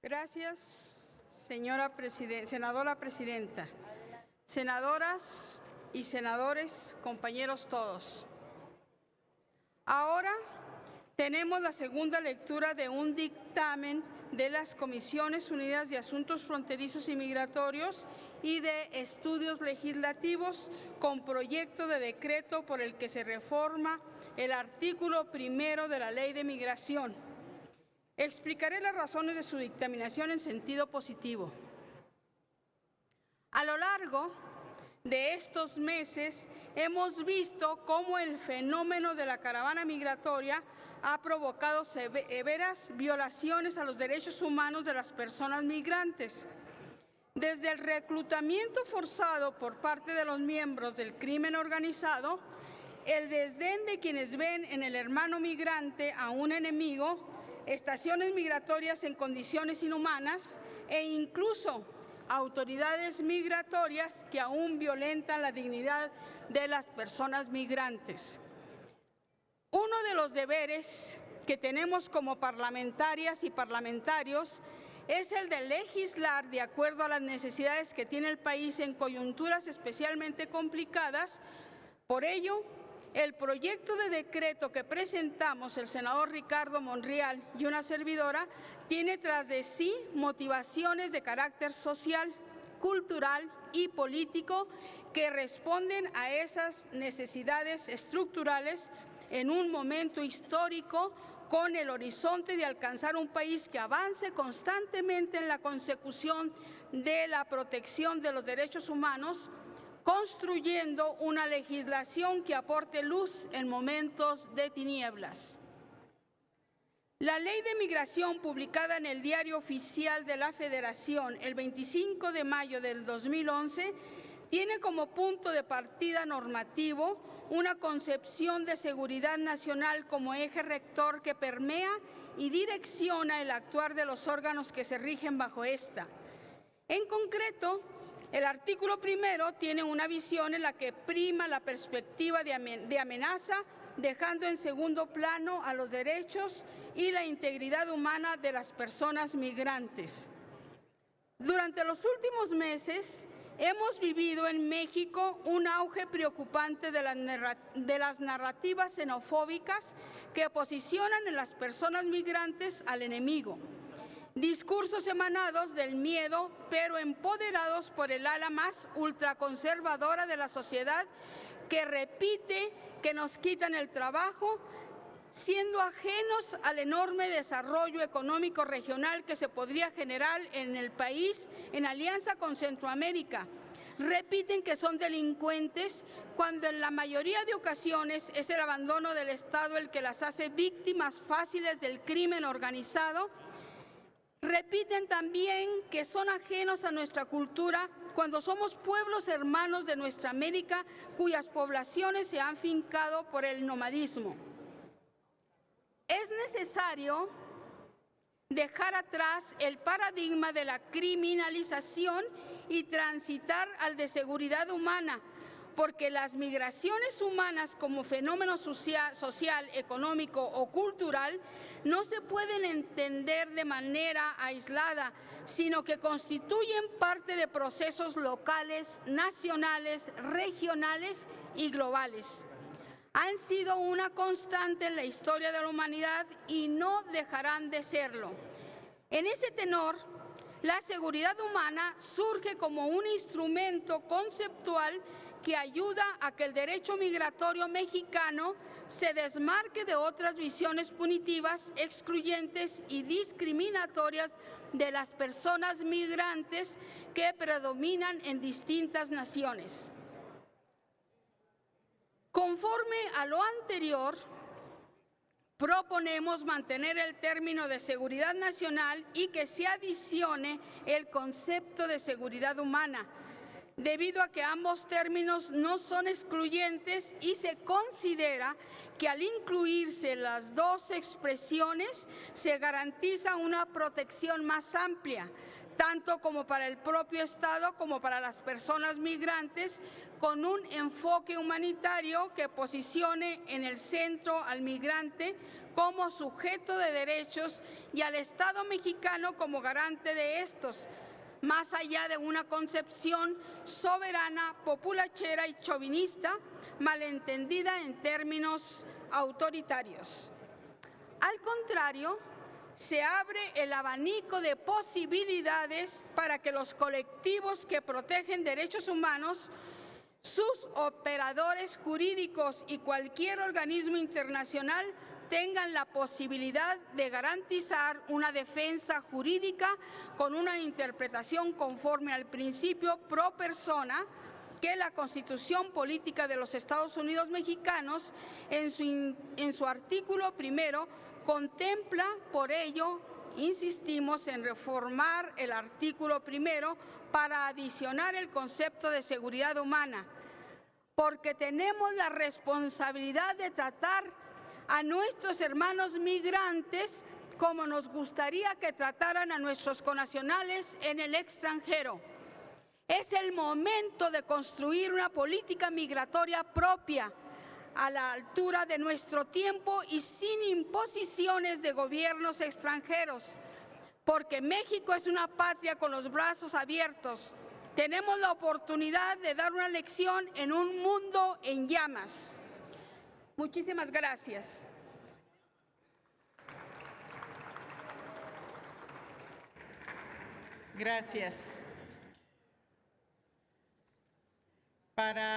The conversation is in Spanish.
Gracias, senadora presidenta. Senadoras y senadores, compañeros todos. Ahora tenemos la segunda lectura de un dictamen de las Comisiones Unidas de Asuntos Fronterizos y Migratorios y de Estudios Legislativos con proyecto de decreto por el que se reforma el artículo 1 de la Ley de Migración. Explicaré las razones de su dictaminación en sentido positivo. A lo largo de estos meses hemos visto cómo el fenómeno de la caravana migratoria ha provocado severas violaciones a los derechos humanos de las personas migrantes. Desde el reclutamiento forzado por parte de los miembros del crimen organizado, el desdén de quienes ven en el hermano migrante a un enemigo, estaciones migratorias en condiciones inhumanas e incluso autoridades migratorias que aún violentan la dignidad de las personas migrantes. Uno de los deberes que tenemos como parlamentarias y parlamentarios es el de legislar de acuerdo a las necesidades que tiene el país en coyunturas especialmente complicadas. Por ello, el proyecto de decreto que presentamos el senador Ricardo Monreal y una servidora tiene tras de sí motivaciones de carácter social, cultural y político que responden a esas necesidades estructurales en un momento histórico con el horizonte de alcanzar un país que avance constantemente en la consecución de la protección de los derechos humanos, construyendo una legislación que aporte luz en momentos de tinieblas. La Ley de Migración, publicada en el Diario Oficial de la Federación el 25 de mayo del 2011, tiene como punto de partida normativo una concepción de seguridad nacional como eje rector que permea y direcciona el actuar de los órganos que se rigen bajo esta. En concreto, el artículo 1 tiene una visión en la que prima la perspectiva de amenaza, dejando en segundo plano a los derechos y la integridad humana de las personas migrantes. Durante los últimos meses, hemos vivido en México un auge preocupante de las narrativas xenofóbicas que posicionan en las personas migrantes al enemigo. Discursos emanados del miedo, pero empoderados por el ala más ultraconservadora de la sociedad que repite que nos quitan el trabajo, siendo ajenos al enorme desarrollo económico regional que se podría generar en el país en alianza con Centroamérica. Repiten que son delincuentes cuando en la mayoría de ocasiones es el abandono del Estado el que las hace víctimas fáciles del crimen organizado. Repiten también que son ajenos a nuestra cultura cuando somos pueblos hermanos de nuestra América cuyas poblaciones se han fincado por el nomadismo. Es necesario dejar atrás el paradigma de la criminalización y transitar al de seguridad humana, porque las migraciones humanas como fenómeno social, económico o cultural no se pueden entender de manera aislada, sino que constituyen parte de procesos locales, nacionales, regionales y globales. Han sido una constante en la historia de la humanidad y no dejarán de serlo. En ese tenor, la seguridad humana surge como un instrumento conceptual que ayuda a que el derecho migratorio mexicano se desmarque de otras visiones punitivas, excluyentes y discriminatorias de las personas migrantes que predominan en distintas naciones. Conforme a lo anterior, proponemos mantener el término de seguridad nacional y que se adicione el concepto de seguridad humana, debido a que ambos términos no son excluyentes y se considera que al incluirse las dos expresiones se garantiza una protección más amplia, tanto como para el propio Estado como para las personas migrantes, con un enfoque humanitario que posicione en el centro al migrante como sujeto de derechos y al Estado mexicano como garante de estos, más allá de una concepción soberana, populachera y chauvinista, malentendida en términos autoritarios. Al contrario, se abre el abanico de posibilidades para que los colectivos que protegen derechos humanos, sus operadores jurídicos y cualquier organismo internacional tengan la posibilidad de garantizar una defensa jurídica con una interpretación conforme al principio pro persona que la Constitución Política de los Estados Unidos Mexicanos en su artículo primero contempla. Por ello, insistimos en reformar el artículo primero para adicionar el concepto de seguridad humana, porque tenemos la responsabilidad de tratar a nuestros hermanos migrantes como nos gustaría que trataran a nuestros connacionales en el extranjero. Es el momento de construir una política migratoria propia, a la altura de nuestro tiempo y sin imposiciones de gobiernos extranjeros, porque México es una patria con los brazos abiertos. Tenemos la oportunidad de dar una lección en un mundo en llamas. Muchísimas gracias. Gracias. Para